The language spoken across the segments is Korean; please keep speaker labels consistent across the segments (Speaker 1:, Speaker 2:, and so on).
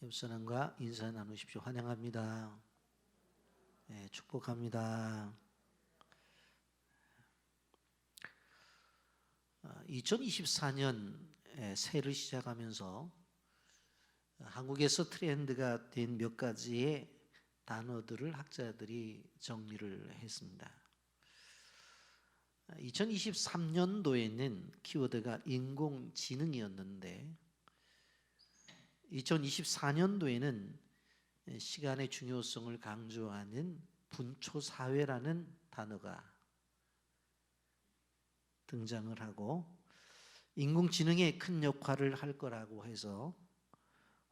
Speaker 1: 옆사람과 인사 나누십시오. 환영합니다. 네, 축복합니다. 2024년 새해를 시작하면서 한국에서 트렌드가 된 몇 가지의 단어들을 학자들이 정리를 했습니다. 2023년도에는 키워드가 인공지능이었는데 2024년도에는 시간의 중요성을 강조하는 분초사회라는 단어가 등장을 하고 인공지능에 큰 역할을 할 거라고 해서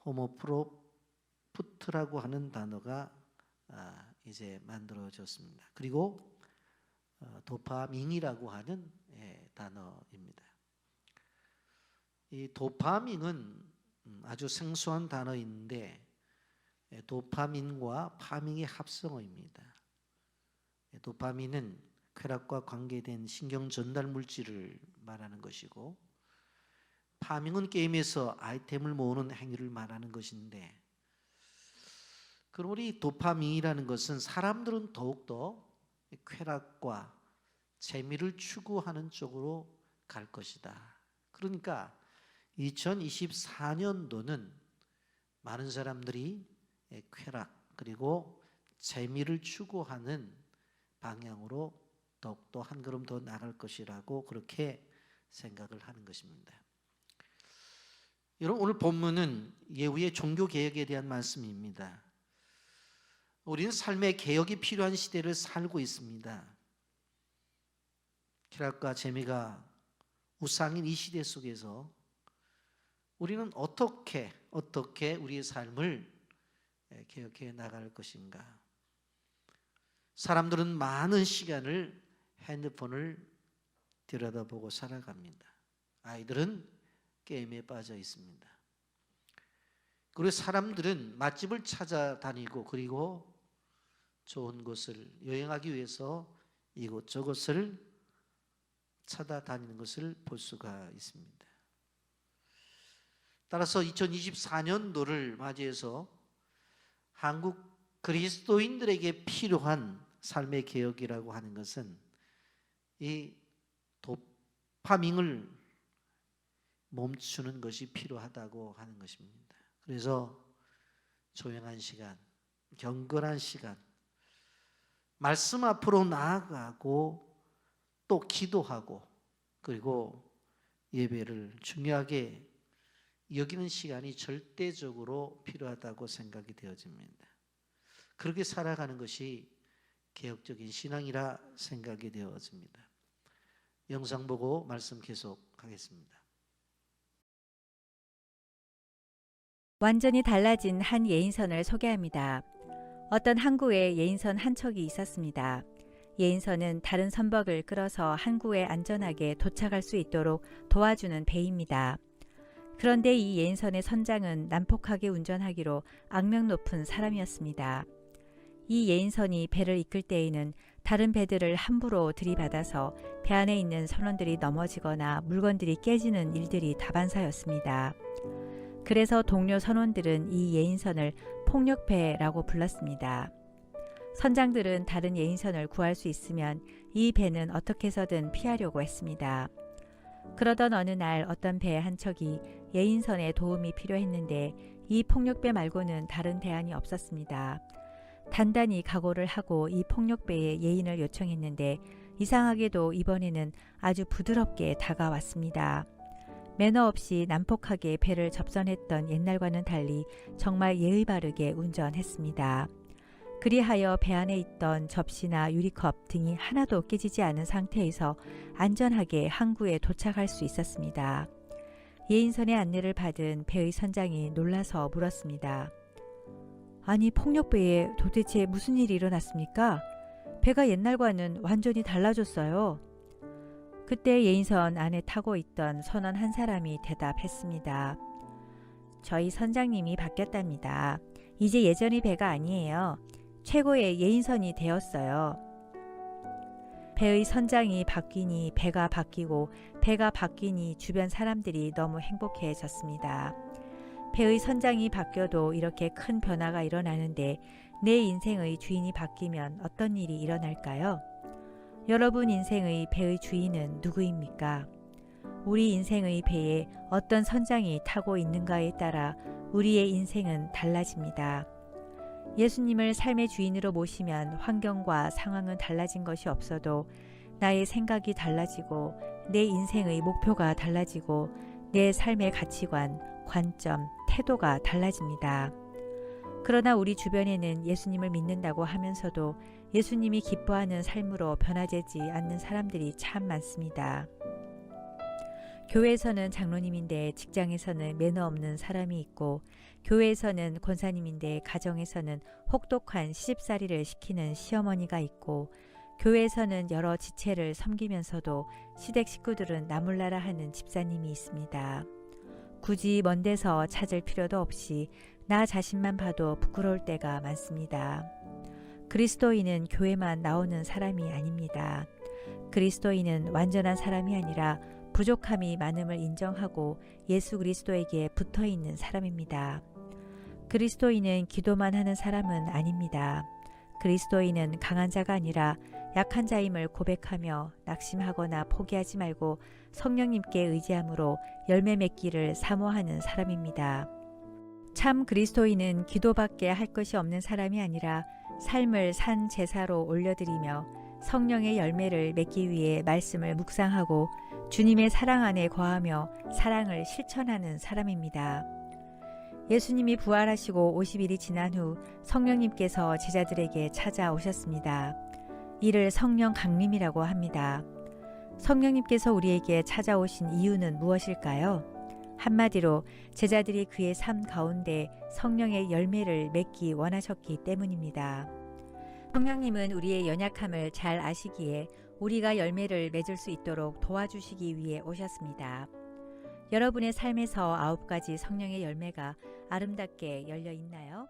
Speaker 1: 호모프로프트라고 하는 단어가 이제 만들어졌습니다. 그리고 도파민이라고 하는 단어입니다. 이 도파민은 아주 생소한 단어인데 도파민과 파밍의 합성어입니다. 도파민은 쾌락과 관계된 신경 전달 물질을 말하는 것이고 파밍은 게임에서 아이템을 모으는 행위를 말하는 것인데 그럼 우리 도파민이라는 것은 사람들은 더욱더 쾌락과 재미를 추구하는 쪽으로 갈 것이다. 그러니까 2024년도는 많은 사람들이 쾌락 그리고 재미를 추구하는 방향으로 더욱더 한 걸음 더 나갈 것이라고 그렇게 생각을 하는 것입니다. 여러분, 오늘 본문은 예후의 종교개혁에 대한 말씀입니다. 우리는 삶의 개혁이 필요한 시대를 살고 있습니다. 쾌락과 재미가 우상인 이 시대 속에서 우리는 어떻게 우리의 삶을 개혁해 나갈 것인가? 사람들은 많은 시간을 핸드폰을 들여다보고 살아갑니다. 아이들은 게임에 빠져 있습니다. 그리고 사람들은 맛집을 찾아다니고 그리고 좋은 곳을 여행하기 위해서 이곳저곳을 찾아다니는 것을 볼 수가 있습니다. 따라서 2024년도를 맞이해서 한국 그리스도인들에게 필요한 삶의 개혁이라고 하는 것은 이 도파민을 멈추는 것이 필요하다고 하는 것입니다. 그래서 조용한 시간, 경건한 시간, 말씀 앞으로 나아가고 또 기도하고 그리고 예배를 중요하게 여기는 시간이 절대적으로 필요하다고 생각이 되어집니다. 그렇게 살아가는 것이 개혁적인 신앙이라 생각이 되어집니다. 영상 보고 말씀 계속하겠습니다.
Speaker 2: 완전히 달라진 한 예인선을 소개합니다. 어떤 항구에 예인선 한 척이 있었습니다. 예인선은 다른 선박을 끌어서 항구에 안전하게 도착할 수 있도록 도와주는 배입니다. 그런데 이 예인선의 선장은 난폭하게 운전하기로 악명 높은 사람이었습니다. 이 예인선이 배를 이끌 때에는 다른 배들을 함부로 들이받아서 배 안에 있는 선원들이 넘어지거나 물건들이 깨지는 일들이 다반사였습니다. 그래서 동료 선원들은 이 예인선을 폭력배라고 불렀습니다. 선장들은 다른 예인선을 구할 수 있으면 이 배는 어떻게 해서든 피하려고 했습니다. 그러던 어느 날 어떤 배 한 척이 예인선의 도움이 필요했는데 이 폭력배 말고는 다른 대안이 없었습니다. 단단히 각오를 하고 이 폭력배에 예인을 요청했는데 이상하게도 이번에는 아주 부드럽게 다가왔습니다. 매너 없이 난폭하게 배를 접선했던 옛날과는 달리 정말 예의 바르게 운전했습니다. 그리하여 배 안에 있던 접시나 유리컵 등이 하나도 깨지지 않은 상태에서 안전하게 항구에 도착할 수 있었습니다. 예인선의 안내를 받은 배의 선장이 놀라서 물었습니다. 아니, 폭력배에 도대체 무슨 일이 일어났습니까? 배가 옛날과는 완전히 달라졌어요. 그때 예인선 안에 타고 있던 선원 한 사람이 대답했습니다. 저희 선장님이 바뀌었답니다. 이제 예전의 배가 아니에요. 최고의 예인선이 되었어요. 배의 선장이 바뀌니 배가 바뀌고 배가 바뀌니 주변 사람들이 너무 행복해졌습니다. 배의 선장이 바뀌어도 이렇게 큰 변화가 일어나는데 내 인생의 주인이 바뀌면 어떤 일이 일어날까요? 여러분 인생의 배의 주인은 누구입니까? 우리 인생의 배에 어떤 선장이 타고 있는가에 따라 우리의 인생은 달라집니다. 예수님을 삶의 주인으로 모시면 환경과 상황은 달라진 것이 없어도 나의 생각이 달라지고 내 인생의 목표가 달라지고 내 삶의 가치관, 관점, 태도가 달라집니다. 그러나 우리 주변에는 예수님을 믿는다고 하면서도 예수님이 기뻐하는 삶으로 변화되지 않는 사람들이 참 많습니다. 교회에서는 장로님인데 직장에서는 매너 없는 사람이 있고, 교회에서는 권사님인데 가정에서는 혹독한 시집살이를 시키는 시어머니가 있고, 교회에서는 여러 지체를 섬기면서도 시댁 식구들은 나몰라라 하는 집사님이 있습니다. 굳이 먼 데서 찾을 필요도 없이 나 자신만 봐도 부끄러울 때가 많습니다. 그리스도인은 교회만 나오는 사람이 아닙니다. 그리스도인은 완전한 사람이 아니라 부족함이 많음을 인정하고 예수 그리스도에게 붙어 있는 사람입니다. 그리스도인은 기도만 하는 사람은 아닙니다. 그리스도인은 강한 자가 아니라 약한 자임을 고백하며 낙심하거나 포기하지 말고 성령님께 의지함으로 열매 맺기를 사모하는 사람입니다. 참 그리스도인은 기도밖에 할 것이 없는 사람이 아니라 삶을 산 제사로 올려드리며 성령의 열매를 맺기 위해 말씀을 묵상하고 주님의 사랑 안에 거하며 사랑을 실천하는 사람입니다. 예수님이 부활하시고 50일이 지난 후 성령님께서 제자들에게 찾아오셨습니다. 이를 성령 강림이라고 합니다. 성령님께서 우리에게 찾아오신 이유는 무엇일까요? 한마디로 제자들이 그의 삶 가운데 성령의 열매를 맺기 원하셨기 때문입니다. 성령님은 우리의 연약함을 잘 아시기에 우리가 열매를 맺을 수 있도록 도와주시기 위해 오셨습니다. 여러분의 삶에서 9가지 성령의 열매가 아름답게 열려 있나요?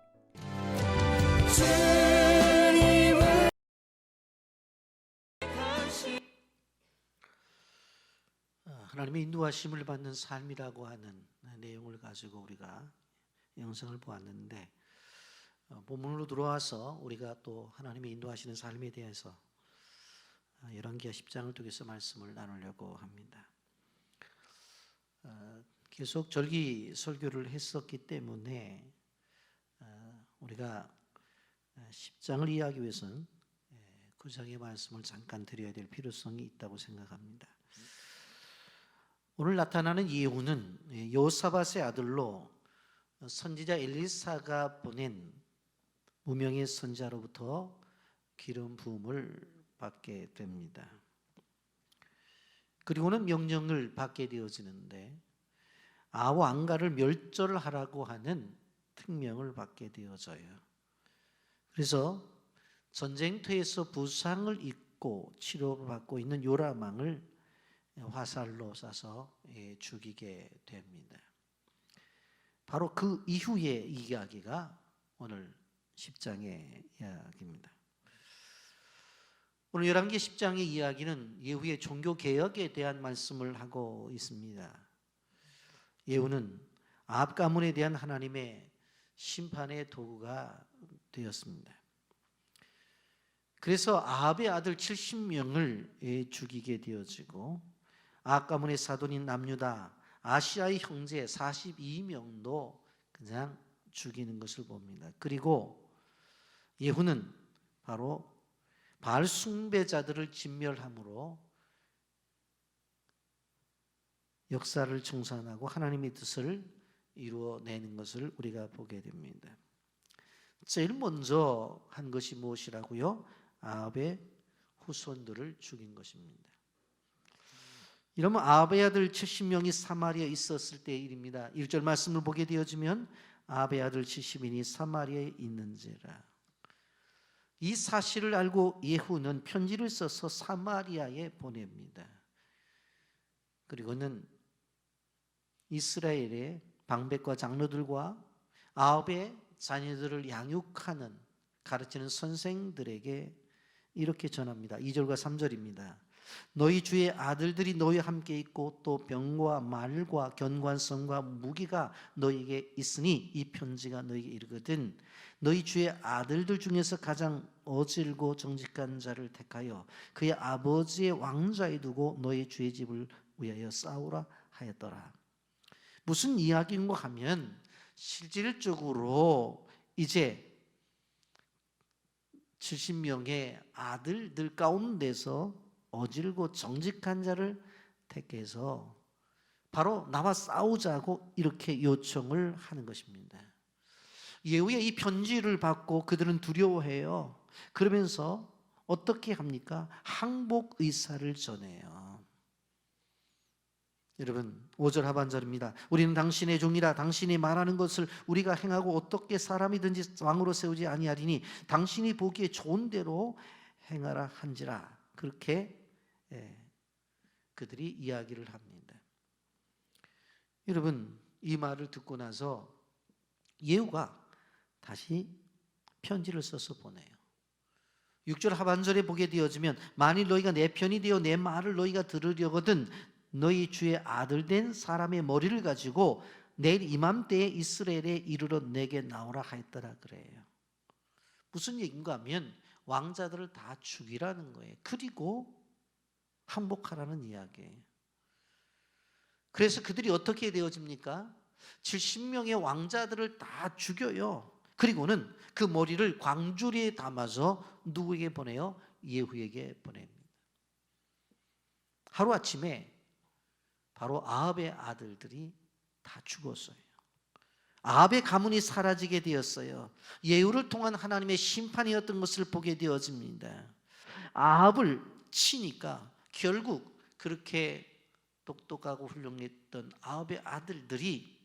Speaker 1: 하나님의 인도하심을 받는 삶이라고 하는 내용을 가지고 우리가 영상을 보았는데, 본문으로 들어와서 우리가 또 하나님의 인도하시는 삶에 대해서 열왕기하 10장을 통해서 말씀을 나누려고 합니다. 계속 절기 설교를 했었기 때문에 우리가 10장을 이해하기 위해서는 9장의 말씀을 잠깐 드려야 될 필요성이 있다고 생각합니다. 오늘 나타나는 예후는 여호사밧의 아들로 선지자 엘리사가 보낸 무명의 선자로부터 기름 부음을 받게 됩니다. 그리고는 명령을 받게 되어지는데 아왕가를 멸절하라고 하는 특명을 받게 되어져요. 그래서 전쟁터에서 부상을 입고 치료를 받고 있는 요람왕을 화살로 쏴서 죽이게 됩니다. 바로 그 이후의 이야기가 오늘 10장의 이야기입니다. 오늘 열왕기 10장의 이야기는 예후의 종교개혁에 대한 말씀을 하고 있습니다. 예후는 아합 가문에 대한 하나님의 심판의 도구가 되었습니다. 그래서 아합의 아들 70명을 죽이게 되어지고 아합 가문의 사돈인 남유다, 아시아의 형제 42명도 그냥 죽이는 것을 봅니다. 그리고 예후는 바로 바알 숭배자들을 진멸함으로 역사를 청산하고 하나님의 뜻을 이루어내는 것을 우리가 보게 됩니다. 제일 먼저 한 것이 무엇이라고요? 아합의 후손들을 죽인 것입니다. 이러면 아합의 아들 70명이 사마리아에 있었을 때의 일입니다. 1절 말씀을 보게 되어지면 아합의 아들 70인이 사마리아에 있는지라. 이 사실을 알고 예후는 편지를 써서 사마리아에 보냅니다. 그리고는 이스라엘의 방백과 장로들과 아합의 자녀들을 양육하는 가르치는 선생들에게 이렇게 전합니다. 2절과 3절입니다. 너희 주의 아들들이 너희와 함께 있고 또 병과 말과 견관성과 무기가 너희에게 있으니 이 편지가 너희에게 이르거든 너희 주의 아들들 중에서 가장 어질고 정직한 자를 택하여 그의 아버지의 왕좌에 두고 너희 주의 집을 위하여 싸우라 하였더라. 무슨 이야기인가 하면 실질적으로 이제 70명의 아들들 가운데서 어질고 정직한 자를 택해서 바로 나와 싸우자고 이렇게 요청을 하는 것입니다. 예후의 이 편지를 받고 그들은 두려워해요. 그러면서 어떻게 합니까? 항복 의사를 전해요. 여러분 5절 하반절입니다. 우리는 당신의 종이라 당신이 말하는 것을 우리가 행하고 어떻게 사람이든지 왕으로 세우지 아니하리니 당신이 보기에 좋은 대로 행하라 한지라. 그렇게 그들이 이야기를 합니다. 여러분 이 말을 듣고 나서 예후가 다시 편지를 써서 보내요. 6절 하반절에 보게 되어지면 만일 너희가 내 편이 되어 내 말을 너희가 들으려거든 너희 주의 아들 된 사람의 머리를 가지고 내일 이맘때에 이스라엘에 이르러 내게 나오라 하였더라 그래요. 무슨 얘기인가 하면 왕자들을 다 죽이라는 거예요. 그리고 항복하라는 이야기예요. 그래서 그들이 어떻게 되어집니까? 70명의 왕자들을 다 죽여요. 그리고는 그 머리를 광주리에 담아서 누구에게 보내요? 예후에게 보냅니다. 하루아침에 바로 아합의 아들들이 다 죽었어요. 아합의 가문이 사라지게 되었어요. 예후를 통한 하나님의 심판이었던 것을 보게 되어집니다. 아합을 치니까 결국 그렇게 똑똑하고 훌륭했던 아합의 아들들이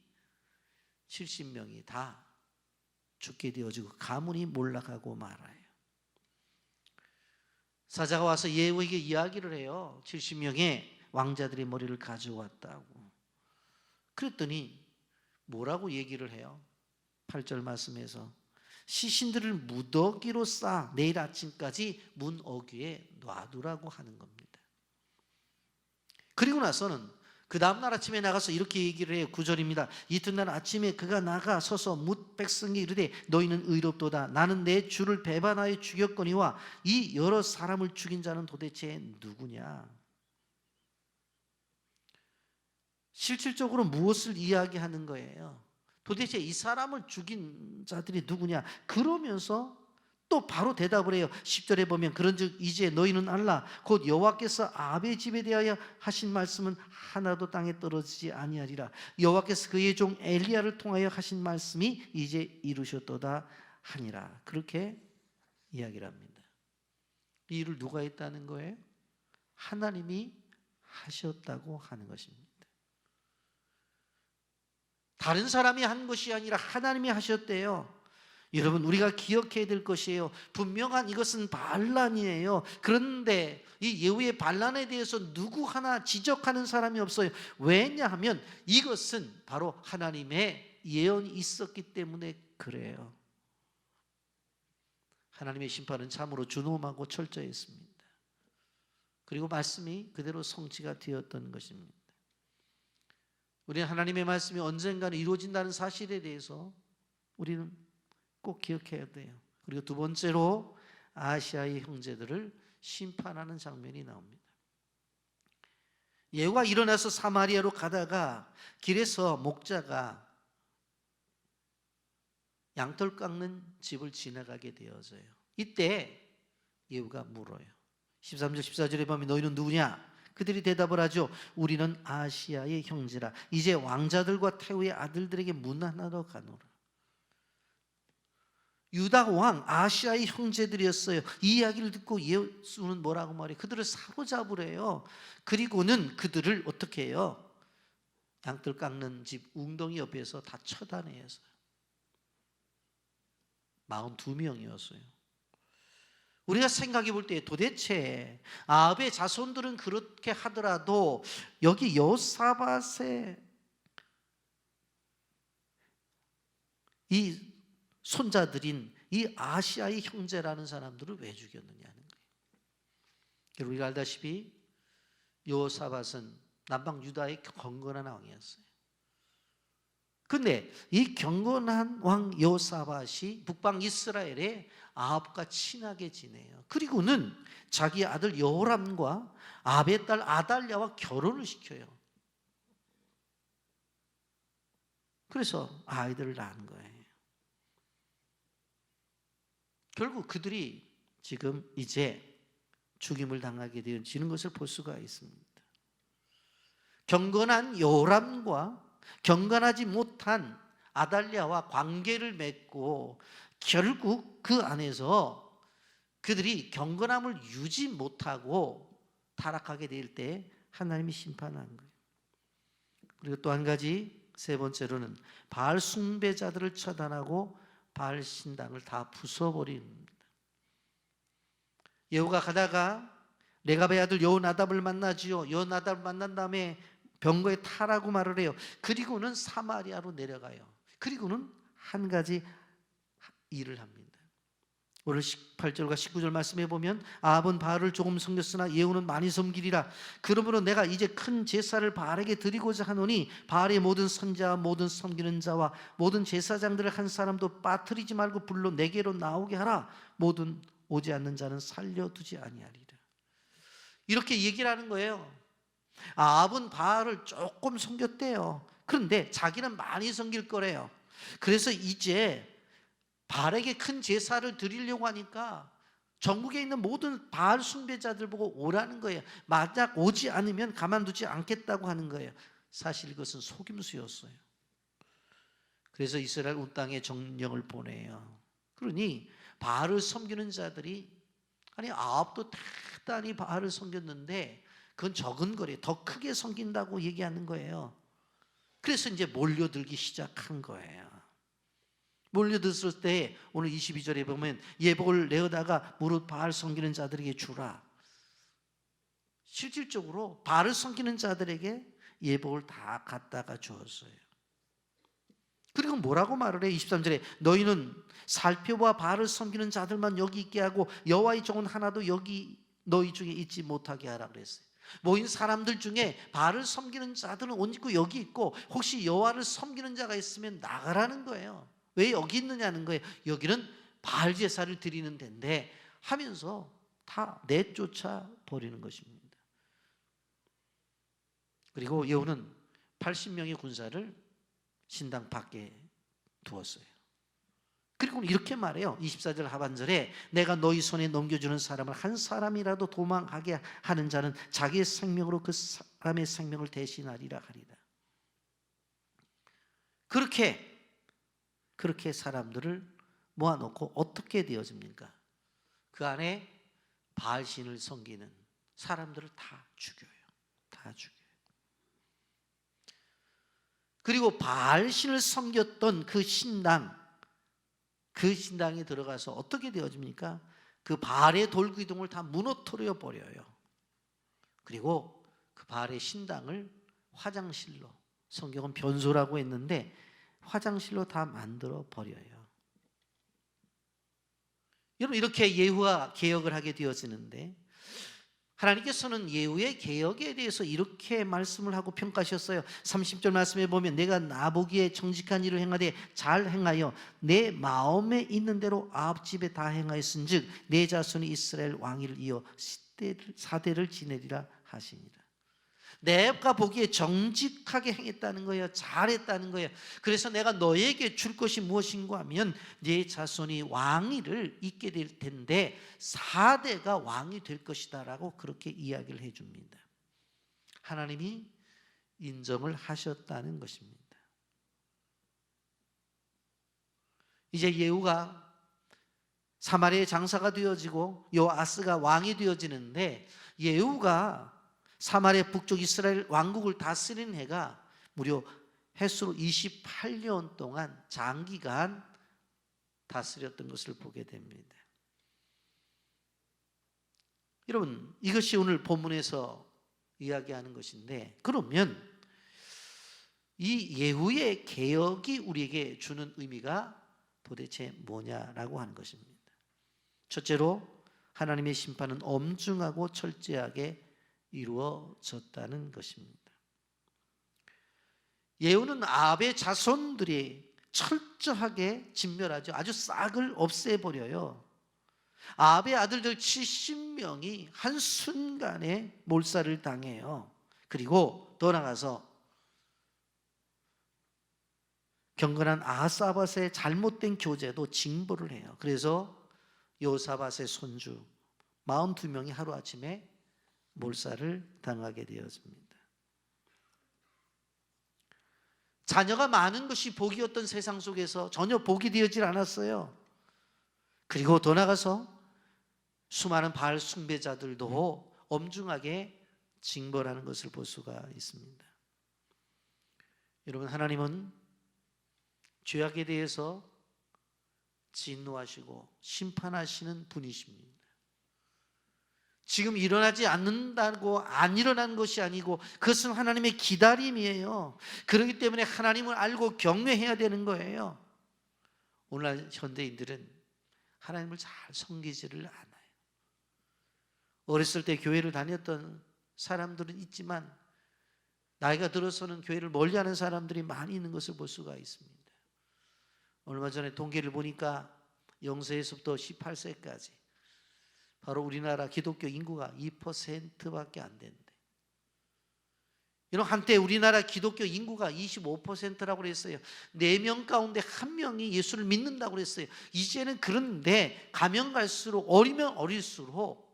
Speaker 1: 70명이 다 죽게 되어지고 가문이 몰락하고 말아요. 사자가 와서 예후에게 이야기를 해요. 70명의 왕자들의 머리를 가져왔다고. 그랬더니 뭐라고 얘기를 해요? 8절 말씀에서 시신들을 무더기로 싸 내일 아침까지 문 어귀에 놔두라고 하는 겁니다. 그리고 나서는 그 다음날 아침에 나가서 이렇게 얘기를 해요. 9절입니다. 이튿날 아침에 그가 나가 서서 뭇 백성에게 이르되 너희는 의롭도다. 나는 내 주를 배반하여 죽였거니와 이 여러 사람을 죽인 자는 도대체 누구냐? 실질적으로 무엇을 이야기하는 거예요? 도대체 이 사람을 죽인 자들이 누구냐? 그러면서 또 바로 대답을 해요. 10절에 보면 그런즉 이제 너희는 알라 곧 여호와께서 아합의 집에 대하여 하신 말씀은 하나도 땅에 떨어지지 아니하리라. 여호와께서 그의 종 엘리야를 통하여 하신 말씀이 이제 이루셨도다 하니라. 그렇게 이야기를 합니다. 이 일을 누가 했다는 거예요? 하나님이 하셨다고 하는 것입니다. 다른 사람이 한 것이 아니라 하나님이 하셨대요. 여러분 우리가 기억해야 될 것이에요. 분명한 이것은 반란이에요. 그런데 이 예후의 반란에 대해서 누구 하나 지적하는 사람이 없어요. 왜냐하면 이것은 바로 하나님의 예언이 있었기 때문에 그래요. 하나님의 심판은 참으로 준엄하고 철저했습니다. 그리고 말씀이 그대로 성취가 되었던 것입니다. 우리는 하나님의 말씀이 언젠가는 이루어진다는 사실에 대해서 우리는 꼭 기억해야 돼요. 그리고 두 번째로 아시아의 형제들을 심판하는 장면이 나옵니다. 예후가 일어나서 사마리아로 가다가 길에서 목자가 양털 깎는 집을 지나가게 되어져요. 이때 예후가 물어요. 13절 14절에 보면 너희는 누구냐? 그들이 대답을 하죠. 우리는 아시아의 형제라. 이제 왕자들과 태후의 아들들에게 문안하러 가노라. 유다 왕 아시아의 형제들이었어요. 이 이야기를 듣고 예수는 뭐라고 말해요? 그들을 사로잡으래요. 그리고는 그들을 어떻게 해요? 양털 깎는 집 웅덩이 옆에서 다 처단해서 42명이었어요. 우리가 생각해 볼 때 도대체 아합의 자손들은 그렇게 하더라도 여기 여호사밧의 이 손자들인 이 아시아의 형제라는 사람들을 왜 죽였느냐는 거예요. 우리가 알다시피 여호사밧은 남방 유다의 경건한 왕이었어요. 근데 이 경건한 왕 여호사밧이 북방 이스라엘에 아합과 친하게 지내요. 그리고는 자기 아들 여호람과 아합의 딸 아달랴와 결혼을 시켜요. 그래서 아이들을 낳은 거예요. 결국 그들이 지금 이제 죽임을 당하게 되어지는 것을 볼 수가 있습니다. 경건한 여호람과 경건하지 못한 아달랴와 관계를 맺고 결국 그 안에서 그들이 경건함을 유지 못하고 타락하게 될 때 하나님이 심판한 거예요. 그리고 또 한 가지, 세 번째로는 바알 숭배자들을 처단하고 바알 신당을 다 부숴버립니다. 예후가 가다가 레갑의 아들 여호나답을 만나지요. 여호나답을 만난 다음에 병거에 타라고 말을 해요. 그리고는 사마리아로 내려가요. 그리고는 한 가지 일을 합니다. 오늘 18절과 19절 말씀해 보면 아합은 바알을 조금 섬겼으나 예후는 많이 섬기리라. 그러므로 내가 이제 큰 제사를 바알에게 드리고자 하노니 바알의 모든 선지자와 모든 섬기는 자와 모든 제사장들을 한 사람도 빠뜨리지 말고 불러 내게로 나오게 하라. 모든 오지 않는 자는 살려두지 아니하리라. 이렇게 얘기를 하는 거예요. 아합은 바알을 조금 섬겼대요. 그런데 자기는 많이 섬길 거래요. 그래서 이제 바알에게 큰 제사를 드리려고 하니까 전국에 있는 모든 바알 숭배자들 보고 오라는 거예요. 만약 오지 않으면 가만두지 않겠다고 하는 거예요. 사실 이것은 속임수였어요. 그래서 이스라엘 온 땅에 정령을 보내요. 그러니 바알을 섬기는 자들이, 아니 아합도 대단히 바알을 섬겼는데 그건 적은 거래요. 더 크게 섬긴다고 얘기하는 거예요. 그래서 이제 몰려들기 시작한 거예요. 몰려들었을 때 오늘 22절에 보면 예복을 내어다가 무릇 바알 섬기는 자들에게 주라. 실질적으로 바알을 섬기는 자들에게 예복을 다 갖다가 주었어요. 그리고 뭐라고 말을 해? 23절에 너희는 살펴봐 바알을 섬기는 자들만 여기 있게 하고 여호와의 종은 하나도 여기 너희 중에 있지 못하게 하라 그랬어요. 모인 사람들 중에 바알을 섬기는 자들은 옷 입고 여기 있고 혹시 여호와를 섬기는 자가 있으면 나가라는 거예요. 왜 여기 있느냐는 거예요. 여기는 바알 제사를 드리는 데인데 하면서 다 내쫓아 버리는 것입니다. 그리고 예후는 80명의 군사를 신당 밖에 두었어요. 그리고 이렇게 말해요. 24절 하반절에 내가 너희 손에 넘겨주는 사람을 한 사람이라도 도망하게 하는 자는 자기의 생명으로 그 사람의 생명을 대신하리라 하리라. 그렇게 사람들을 모아놓고 어떻게 되어집니까? 그 안에 바알신을 섬기는 사람들을 다 죽여요. 다 죽여요. 그리고 바알신을 섬겼던 그 신당에 들어가서 어떻게 되어집니까? 그 바알의 돌기둥을 다 무너뜨려 버려요. 그리고 그 바알의 신당을 화장실로, 성경은 변소라고 했는데 화장실로 다 만들어 버려요. 여러분, 이렇게 예후가 개혁을 하게 되어지는데 하나님께서는 예후의 개혁에 대해서 이렇게 말씀을 하고 평가하셨어요. 30절 말씀에 보면 내가 나보기에 정직한 일을 행하되 잘 행하여 내 마음에 있는 대로 아합 집에 다 행하였은즉 내 자손이 이스라엘 왕위를 이어 4대를 지내리라 하시니라. 내가 보기에 정직하게 행했다는 거예요. 잘했다는 거예요. 그래서 내가 너에게 줄 것이 무엇인가 하면 네 자손이 왕위를 잇게 될 텐데 4대가 왕이 될 것이다 라고 그렇게 이야기를 해줍니다. 하나님이 인정을 하셨다는 것입니다. 이제 예후가 사마리아의 장사가 되어지고 요아스가 왕이 되어지는데 예후가 사마리아 북쪽 이스라엘 왕국을 다스린 해가 무려 횟수로 28년 동안 장기간 다스렸던 것을 보게 됩니다. 여러분, 이것이 오늘 본문에서 이야기하는 것인데, 그러면 이 예후의 개혁이 우리에게 주는 의미가 도대체 뭐냐라고 하는 것입니다. 첫째로 하나님의 심판은 엄중하고 철저하게 이루어졌다는 것입니다. 예후는 아합의 자손들이 철저하게 진멸하죠. 아주 싹을 없애버려요. 아합의 아들들 70명이 한순간에 몰살을 당해요. 그리고 더 나가서 경건한 아하사밧의 잘못된 교제도 징벌을 해요. 그래서 여호사밧의 손주 42명이 하루아침에 몰살을 당하게 되었습니다. 자녀가 많은 것이 복이었던 세상 속에서 전혀 복이 되어질 않았어요. 그리고 더 나가서 수많은 바알 숭배자들도 엄중하게 징벌하는 것을 볼 수가 있습니다. 여러분, 하나님은 죄악에 대해서 진노하시고 심판하시는 분이십니다. 지금 일어나지 않는다고 안 일어난 것이 아니고 그것은 하나님의 기다림이에요. 그렇기 때문에 하나님을 알고 경외해야 되는 거예요. 오늘날 현대인들은 하나님을 잘 섬기지를 않아요. 어렸을 때 교회를 다녔던 사람들은 있지만 나이가 들어서는 교회를 멀리하는 사람들이 많이 있는 것을 볼 수가 있습니다. 얼마 전에 통계를 보니까 0세에서부터 18세까지 바로 우리나라 기독교 인구가 2%밖에 안 된대. 여러분, 한때 우리나라 기독교 인구가 25%라고 그랬어요. 4명 가운데 1명이 예수를 믿는다고 그랬어요. 이제는 그런데 가면 갈수록 어리면 어릴수록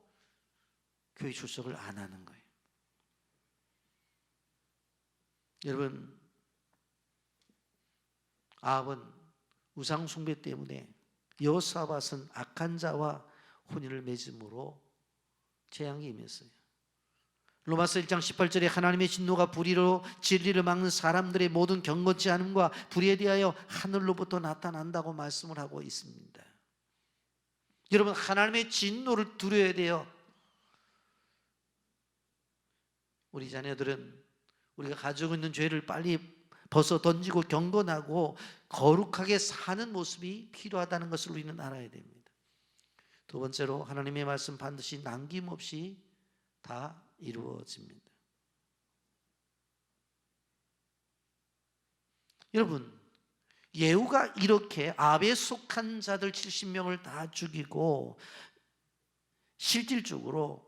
Speaker 1: 교회 출석을 안 하는 거예요. 여러분, 아합은 우상 숭배 때문에 여호사밧은 악한 자와 혼인을 맺음으로 재앙이 임했어요. 로마서 1장 18절에 하나님의 진노가 불의로 진리를 막는 사람들의 모든 경건치 않음과 불의에 대하여 하늘로부터 나타난다고 말씀을 하고 있습니다. 여러분, 하나님의 진노를 두려워야 돼요. 우리 자녀들은 우리가 가지고 있는 죄를 빨리 벗어 던지고 경건하고 거룩하게 사는 모습이 필요하다는 것을 우리는 알아야 됩니다. 두 번째로, 하나님의 말씀 반드시 남김없이 다 이루어집니다. 여러분, 예후가 이렇게 아합에 속한 자들 70명을 다 죽이고 실질적으로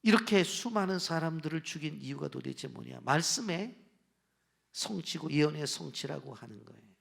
Speaker 1: 이렇게 수많은 사람들을 죽인 이유가 도대체 뭐냐? 말씀의 성취고 예언의 성취라고 하는 거예요.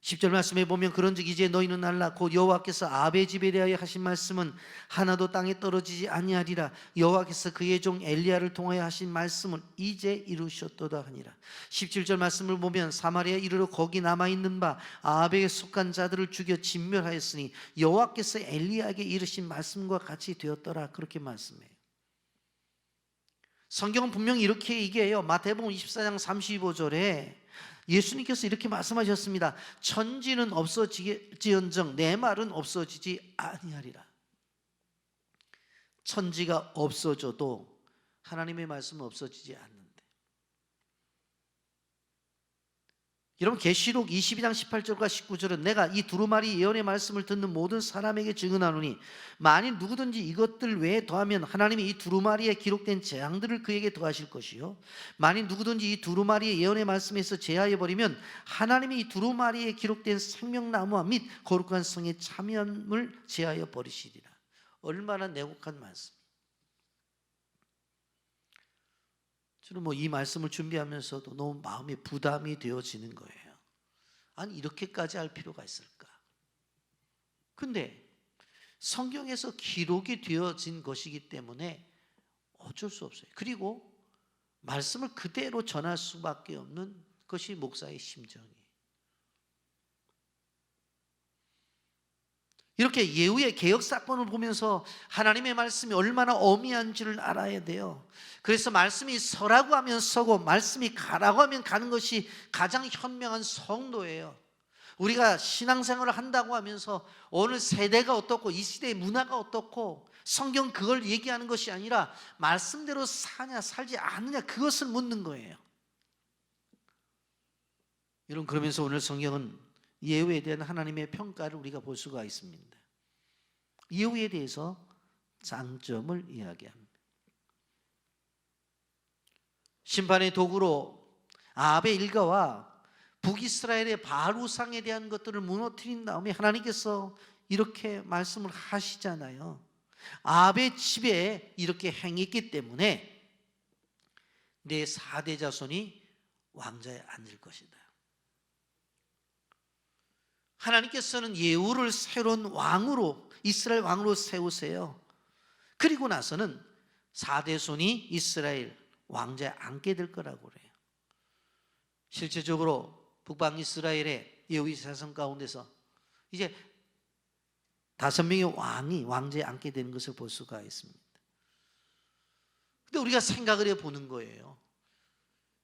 Speaker 1: 10절 말씀에 보면 그런즉 이제 너희는 알라 곧 여호와께서 아합의 집에 대하여 하신 말씀은 하나도 땅에 떨어지지 아니하리라. 여호와께서 그의 종 엘리야를 통하여 하신 말씀을 이제 이루셨도다 하니라. 17절 말씀을 보면 사마리아에 이르러 거기 남아있는 바 아합에게 속한 자들을 죽여 진멸하였으니 여호와께서 엘리야에게 이르신 말씀과 같이 되었더라. 그렇게 말씀해요. 성경은 분명히 이렇게 얘기해요. 마태복음 24장 35절에 예수님께서 이렇게 말씀하셨습니다. 천지는 없어지지언정 내 말은 없어지지 아니하리라. 천지가 없어져도 하나님의 말씀은 없어지지 않는데. 여러분, 계시록 22장 18절과 19절은 내가 이 두루마리 예언의 말씀을 듣는 모든 사람에게 증언하노니 만일 누구든지 이것들 외에 더하면 하나님이 이 두루마리에 기록된 재앙들을 그에게 더하실 것이요 만일 누구든지 이 두루마리의 예언의 말씀에서 제하여 버리면 하나님이 이 두루마리에 기록된 생명나무와 및 거룩한 성의 참여함을 제하여 버리시리라. 얼마나 내곡한 말씀. 저는 이 말씀을 준비하면서도 너무 마음이 부담이 되어지는 거예요. 아니, 이렇게까지 할 필요가 있을까? 근데 성경에서 기록이 되어진 것이기 때문에 어쩔 수 없어요. 그리고 말씀을 그대로 전할 수밖에 없는 것이 목사의 심정이에요. 이렇게 예후의 개혁 사건을 보면서 하나님의 말씀이 얼마나 어미한지를 알아야 돼요. 그래서 말씀이 서라고 하면 서고 말씀이 가라고 하면 가는 것이 가장 현명한 성도예요. 우리가 신앙생활을 한다고 하면서 어느 세대가 어떻고 이 시대의 문화가 어떻고 성경 그걸 얘기하는 것이 아니라 말씀대로 사냐 살지 않느냐 그것을 묻는 거예요. 여러분, 그러면서 오늘 성경은 예후에 대한 하나님의 평가를 우리가 볼 수가 있습니다. 예후에 대해서 장점을 이야기합니다. 심판의 도구로 아합의 일가와 북이스라엘의 바알 우상에 대한 것들을 무너뜨린 다음에 하나님께서 이렇게 말씀을 하시잖아요. 아합의 집에 이렇게 행했기 때문에 내 4대 자손이 왕좌에 앉을 것이다. 하나님께서는 예후를 새로운 왕으로, 이스라엘 왕으로 세우세요. 그리고 나서는 4대 손이 이스라엘 왕좌에 앉게 될 거라고 그래요. 실제적으로 북방 이스라엘의 예후의 자손 가운데서 이제 5명의 왕이 왕좌에 앉게 되는 것을 볼 수가 있습니다. 근데 우리가 생각을 해보는 거예요.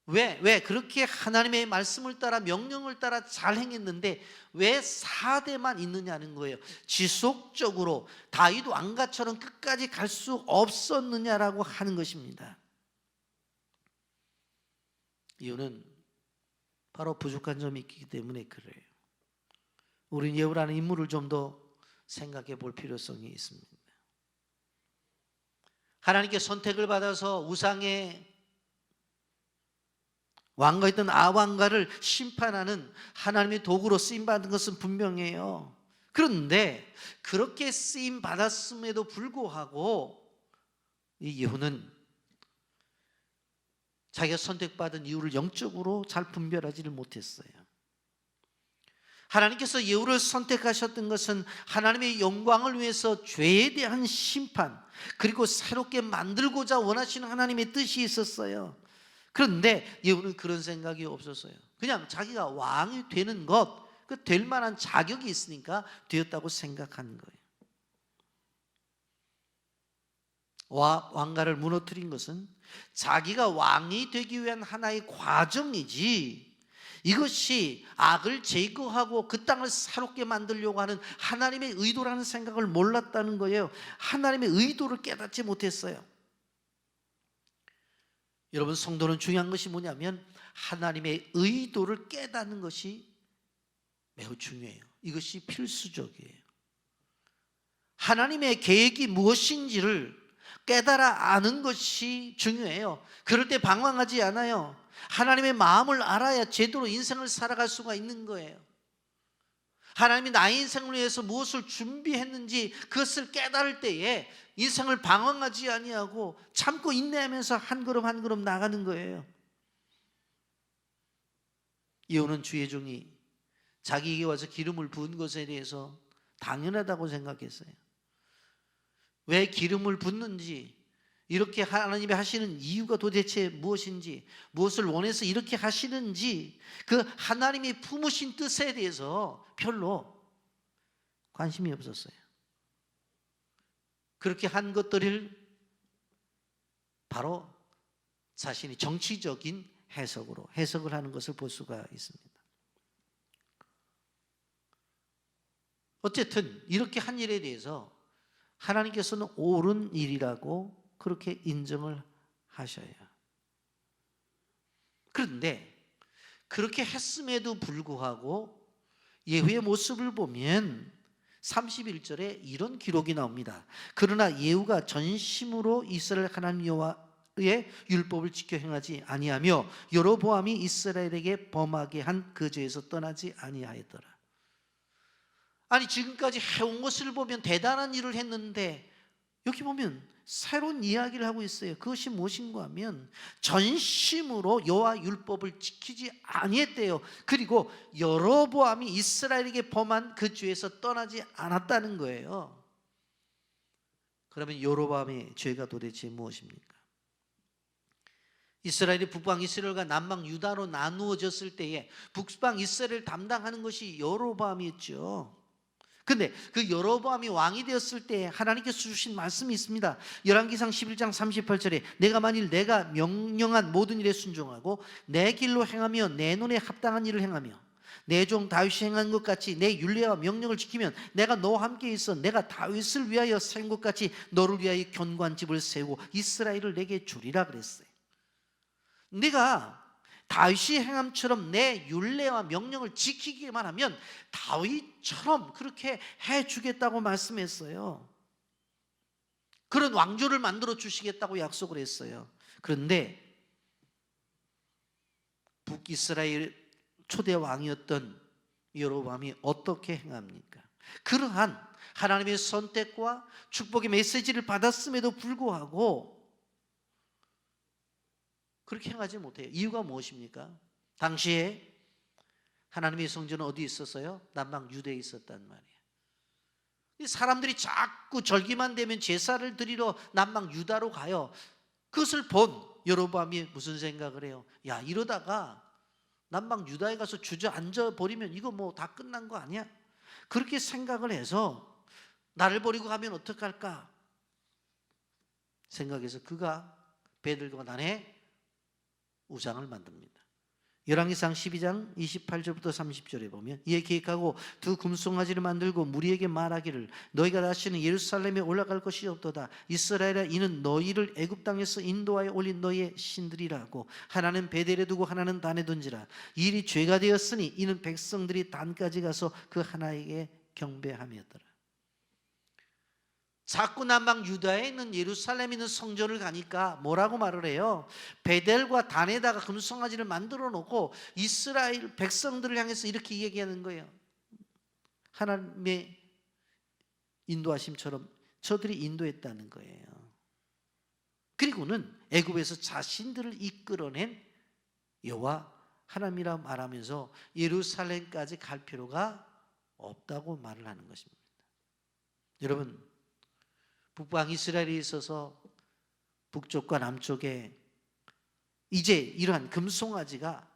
Speaker 1: 왜 그렇게 하나님의 말씀을 따라 명령을 따라 잘 행했는데 왜 4대만 있느냐는 거예요. 지속적으로 다윗 왕가처럼 끝까지 갈 수 없었느냐라고 하는 것입니다. 이유는 바로 부족한 점이 있기 때문에 그래요. 우린 예후라는 인물을 좀 더 생각해 볼 필요성이 있습니다. 하나님께 선택을 받아서 우상의 왕가였던 아왕가를 심판하는 하나님의 도구로 쓰임받은 것은 분명해요. 그런데 그렇게 쓰임받았음에도 불구하고 이 예후는 자기가 선택받은 이유를 영적으로 잘 분별하지를 못했어요. 하나님께서 예후를 선택하셨던 것은 하나님의 영광을 위해서 죄에 대한 심판, 그리고 새롭게 만들고자 원하시는 하나님의 뜻이 있었어요. 그런데 예후는 그런 생각이 없었어요. 그냥 자기가 왕이 되는 것, 그 될 만한 자격이 있으니까 되었다고 생각하는 거예요. 왕가를 무너뜨린 것은 자기가 왕이 되기 위한 하나의 과정이지, 이것이 악을 제거하고 그 땅을 새롭게 만들려고 하는 하나님의 의도라는 생각을 몰랐다는 거예요. 하나님의 의도를 깨닫지 못했어요. 여러분, 성도는 중요한 것이 뭐냐면 하나님의 의도를 깨닫는 것이 매우 중요해요. 이것이 필수적이에요. 하나님의 계획이 무엇인지를 깨달아 아는 것이 중요해요. 그럴 때 방황하지 않아요. 하나님의 마음을 알아야 제대로 인생을 살아갈 수가 있는 거예요. 하나님이 나의 인생을 위해서 무엇을 준비했는지 그것을 깨달을 때에 인생을 방황하지 아니하고 참고 인내하면서 한 걸음 한 걸음 나가는 거예요. 예후는 주의 종이 자기에게 와서 기름을 부은 것에 대해서 당연하다고 생각했어요. 왜 기름을 붓는지, 이렇게 하나님이 하시는 이유가 도대체 무엇인지, 무엇을 원해서 이렇게 하시는지, 그 하나님이 품으신 뜻에 대해서 별로 관심이 없었어요. 그렇게 한 것들을 바로 자신이 정치적인 해석으로 해석을 하는 것을 볼 수가 있습니다. 어쨌든 이렇게 한 일에 대해서 하나님께서는 옳은 일이라고 그렇게 인정을 하셔요. 그런데 그렇게 했음에도 불구하고 예후의 모습을 보면 31절에 이런 기록이 나옵니다. 그러나 예후가 전심으로 이스라엘 하나님 여호와의 율법을 지켜 행하지 아니하며 여로보암이 이스라엘에게 범하게 한 그 죄에서 떠나지 아니하였더라. 아니, 지금까지 해온 것을 보면 대단한 일을 했는데 여기 보면 새로운 이야기를 하고 있어요. 그것이 무엇인가 하면 전심으로 여호와 율법을 지키지 아니했대요. 그리고 여로보암이 이스라엘에게 범한 그 죄에서 떠나지 않았다는 거예요. 그러면 여로보암의 죄가 도대체 무엇입니까? 이스라엘이 북방 이스라엘과 남방 유다로 나누어졌을 때에 북방 이스라엘을 담당하는 것이 여로보암이었죠. 근데 그 여로보암이 왕이 되었을 때 하나님께서 주신 말씀이 있습니다. 열왕기상 11장 38절에 내가 만일 내가 명령한 모든 일에 순종하고 내 길로 행하며 내 눈에 합당한 일을 행하며 내 종 다윗이 행한 것 같이 내 율례와 명령을 지키면 내가 너와 함께 있어 내가 다윗을 위하여 세운 것 같이 너를 위하여 견고한 집을 세우고 이스라엘을 내게 주리라 그랬어요. 내가 다윗이 행함처럼 내 율례와 명령을 지키기만 하면 다윗처럼 그렇게 해주겠다고 말씀했어요. 그런 왕조를 만들어 주시겠다고 약속을 했어요. 그런데 북이스라엘 초대 왕이었던 여로보암이 어떻게 행합니까? 그러한 하나님의 선택과 축복의 메시지를 받았음에도 불구하고 그렇게 행하지 못해요. 이유가 무엇입니까? 당시에 하나님의 성전은 어디 있었어요? 남방 유대에 있었단 말이에요. 사람들이 자꾸 절기만 되면 제사를 드리러 남방 유다로 가요. 그것을 본 여로보암이 무슨 생각을 해요? 야, 이러다가 남방 유다에 가서 주저앉아 버리면 이거 뭐 다 끝난 거 아니야? 그렇게 생각을 해서 나를 버리고 가면 어떡할까 생각해서 그가 베들과 단에 우상을 만듭니다. 열왕기상 12장 28절부터 30절에 보면 이에 계획하고 두 금송아지를 만들고 무리에게 말하기를 너희가 다시는 예루살렘에 올라갈 것이 없도다. 이스라엘아, 이는 너희를 애굽 땅에서 인도하여 올린 너희의 신들이라고. 하나는 베델에 두고 하나는 단에 둔지라. 이 일이 죄가 되었으니 이는 백성들이 단까지 가서 그 하나에게 경배함이었더라. 자꾸 남방 유다에 있는 예루살렘에 있는 성전을 가니까 뭐라고 말을 해요? 베델과 단에다가 금송아지를 만들어 놓고 이스라엘 백성들을 향해서 이렇게 얘기하는 거예요. 하나님의 인도하심처럼 저들이 인도했다는 거예요. 그리고는 애굽에서 자신들을 이끌어낸 여호와 하나님이라 말하면서 예루살렘까지 갈 필요가 없다고 말을 하는 것입니다. 여러분, 북방 이스라엘에 있어서 북쪽과 남쪽에 이제 이러한 금송아지가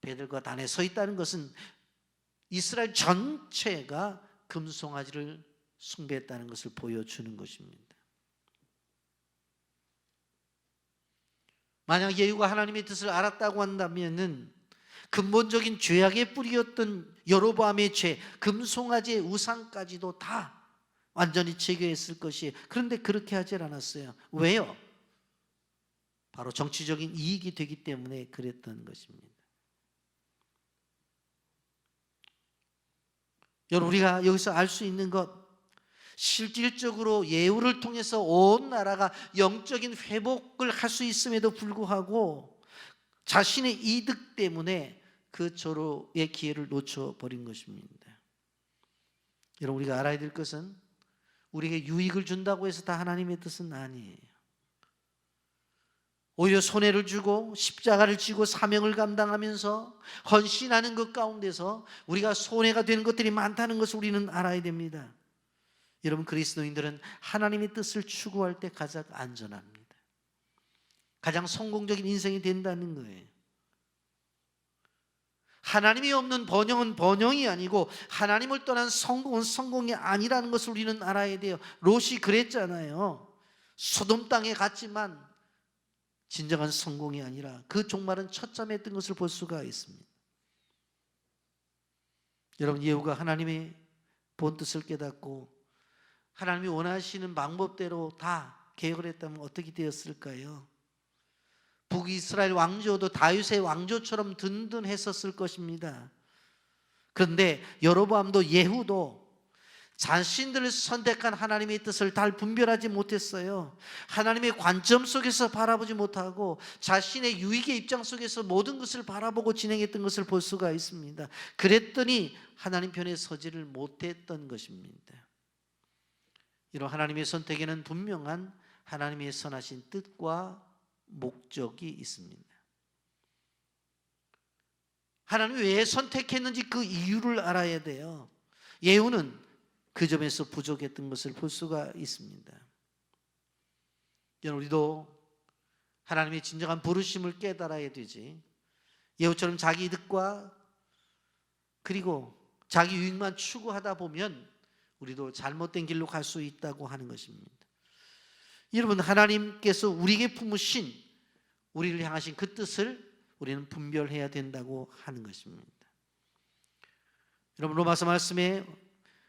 Speaker 1: 베들과 단에 서 있다는 것은 이스라엘 전체가 금송아지를 숭배했다는 것을 보여주는 것입니다. 만약 예후가 하나님의 뜻을 알았다고 한다면은 근본적인 죄악의 뿌리였던 여로보암의 죄, 금송아지의 우상까지도 다 완전히 제거했을 것이에요. 그런데 그렇게 하지 않았어요. 왜요? 바로 정치적인 이익이 되기 때문에 그랬던 것입니다. 여러분, 우리가 여기서 알 수 있는 것, 실질적으로 예후를 통해서 온 나라가 영적인 회복을 할 수 있음에도 불구하고 자신의 이득 때문에 그 조로의 기회를 놓쳐버린 것입니다. 여러분, 우리가 알아야 될 것은 우리에게 유익을 준다고 해서 다 하나님의 뜻은 아니에요. 오히려 손해를 주고 십자가를 지고 사명을 감당하면서 헌신하는 것 가운데서 우리가 손해가 되는 것들이 많다는 것을 우리는 알아야 됩니다. 여러분, 그리스도인들은 하나님의 뜻을 추구할 때 가장 안전합니다. 가장 성공적인 인생이 된다는 거예요. 하나님이 없는 번영은 번영이 아니고 하나님을 떠난 성공은 성공이 아니라는 것을 우리는 알아야 돼요. 롯이 그랬잖아요. 소돔 땅에 갔지만 진정한 성공이 아니라 그 종말은 처참에 했던 것을 볼 수가 있습니다. 여러분, 예후가 하나님의 본 뜻을 깨닫고 하나님이 원하시는 방법대로 다 계획을 했다면 어떻게 되었을까요? 북이스라엘 왕조도 다윗의 왕조처럼 든든했었을 것입니다. 그런데 여로보암도 예후도 자신들을 선택한 하나님의 뜻을 잘 분별하지 못했어요. 하나님의 관점 속에서 바라보지 못하고 자신의 유익의 입장 속에서 모든 것을 바라보고 진행했던 것을 볼 수가 있습니다. 그랬더니 하나님 편에 서지를 못했던 것입니다. 이런 하나님의 선택에는 분명한 하나님의 선하신 뜻과 목적이 있습니다. 하나님이 왜 선택했는지 그 이유를 알아야 돼요. 예후는 그 점에서 부족했던 것을 볼 수가 있습니다. 우리도 하나님의 진정한 부르심을 깨달아야 되지, 예후처럼 자기 이득과 그리고 자기 유익만 추구하다 보면 우리도 잘못된 길로 갈 수 있다고 하는 것입니다. 여러분, 하나님께서 우리에게 품으신 우리를 향하신 그 뜻을 우리는 분별해야 된다고 하는 것입니다. 여러분, 로마서 말씀에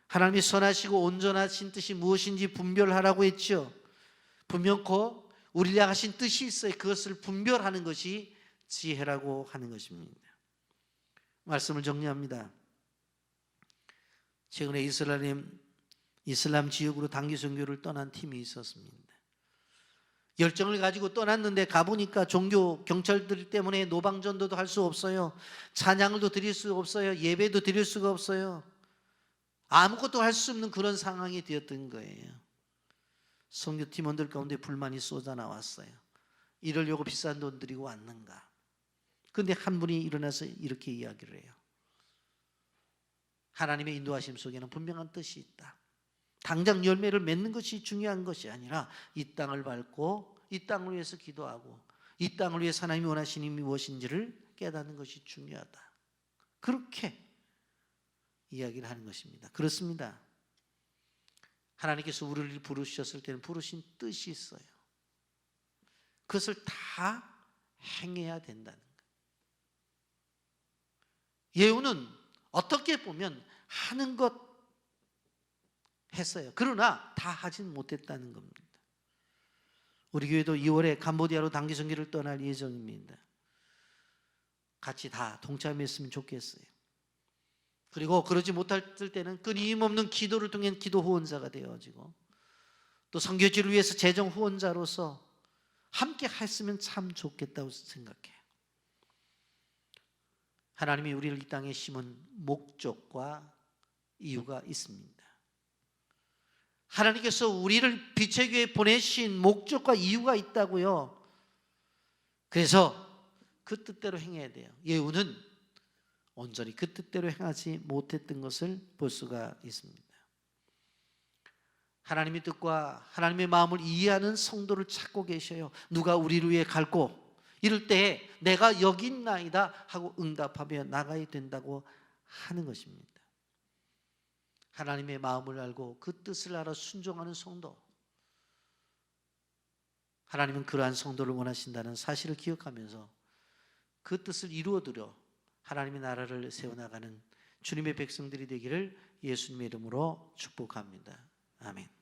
Speaker 1: 하나님이 선하시고 온전하신 뜻이 무엇인지 분별하라고 했죠. 분명코 우리를 향하신 뜻이 있어요. 그것을 분별하는 것이 지혜라고 하는 것입니다. 말씀을 정리합니다. 최근에 이슬람 지역으로 단기 선교를 떠난 팀이 있었습니다. 열정을 가지고 떠났는데 가보니까 종교 경찰들 때문에 노방전도도 할 수 없어요. 찬양을도 드릴 수 없어요. 예배도 드릴 수가 없어요. 아무것도 할 수 없는 그런 상황이 되었던 거예요. 선교 팀원들 가운데 불만이 쏟아 나왔어요. 이러려고 비싼 돈 들이고 왔는가. 그런데 한 분이 일어나서 이렇게 이야기를 해요. 하나님의 인도하심 속에는 분명한 뜻이 있다. 당장 열매를 맺는 것이 중요한 것이 아니라 이 땅을 밟고 이 땅을 위해서 기도하고 이 땅을 위해서 하나님이 원하시는 무엇인지를 깨닫는 것이 중요하다. 그렇게 이야기를 하는 것입니다. 그렇습니다. 하나님께서 우리를 부르셨을 때는 부르신 뜻이 있어요. 그것을 다 행해야 된다는 거예요. 예후는 어떻게 보면 하는 것 했어요. 그러나 다 하진 못했다는 겁니다. 우리 교회도 2월에 캄보디아로 단기 선교를 떠날 예정입니다. 같이 다 동참했으면 좋겠어요. 그리고 그러지 못할 때는 끊임없는 기도를 통해 기도 후원자가 되어지고 또 선교지를 위해서 재정 후원자로서 함께 했으면 참 좋겠다고 생각해요. 하나님이 우리를 이 땅에 심은 목적과 이유가 있습니다. 하나님께서 우리를 빛의 교회에 보내신 목적과 이유가 있다고요. 그래서 그 뜻대로 행해야 돼요. 예후는 온전히 그 뜻대로 행하지 못했던 것을 볼 수가 있습니다. 하나님의 뜻과 하나님의 마음을 이해하는 성도를 찾고 계셔요. 누가 우리를 위해 갈고 이럴 때 내가 여기 있나이다 하고 응답하며 나가야 된다고 하는 것입니다. 하나님의 마음을 알고 그 뜻을 알아 순종하는 성도, 하나님은 그러한 성도를 원하신다는 사실을 기억하면서 그 뜻을 이루어드려 하나님의 나라를 세워나가는 주님의 백성들이 되기를 예수님의 이름으로 축복합니다. 아멘.